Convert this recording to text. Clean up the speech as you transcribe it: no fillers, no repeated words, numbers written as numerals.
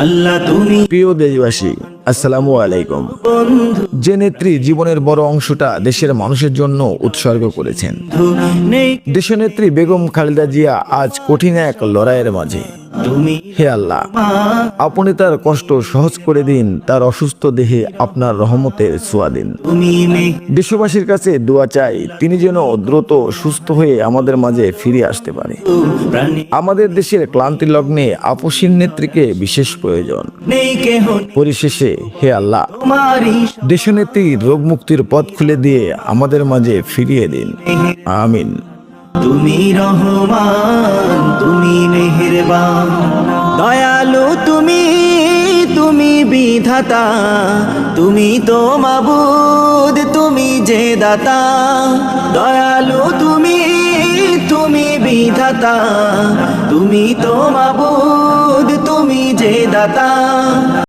আল্লাহ তুমি প্রিয় দেশবাসী, আসসালামু আলাইকুম। বন্ধু যে নেত্রী জীবনের বড় অংশটা দেশের মানুষের জন্য উৎসর্গ করেছেন, নেই দেশনেত্রী বেগম খালেদা জিয়া আজ কঠিন এক লড়াইয়ের মাঝে। তুমি হে আল্লাহ, আপনি তার কষ্ট সহজ করে দিন, তার অসুস্থ দেহে আপনার রহমতের ছোঁয়া দিন। তুমি দেশবাসীর কাছে দোয়া চাই, তিনি যেন দ্রুত সুস্থ হয়ে আমাদের মাঝে ফিরে আসতে পারে। প্রাণী আমাদের দেশের ক্লান্তি লগ্নে আপসীন নেত্রীকে বিশেষ প্রয়োজন। নেই কেহ পরিশেষে হে আল্লাহ, তোমারই দেশনেত্রীর রোগ মুক্তির পথ খুলে দিয়ে আমাদের মাঝে ফিরিয়ে দিন। আমিন। তুমি রহমান, তুমি মেহেরবান, দয়ালু তুমি, তুমি বিধাতা, তুমি তো মাবুদ, তুমি যে দাতা। দয়ালু তুমি, তুমি বিধাতা, তুমি তো মাবুদ, তুমি যে দাতা।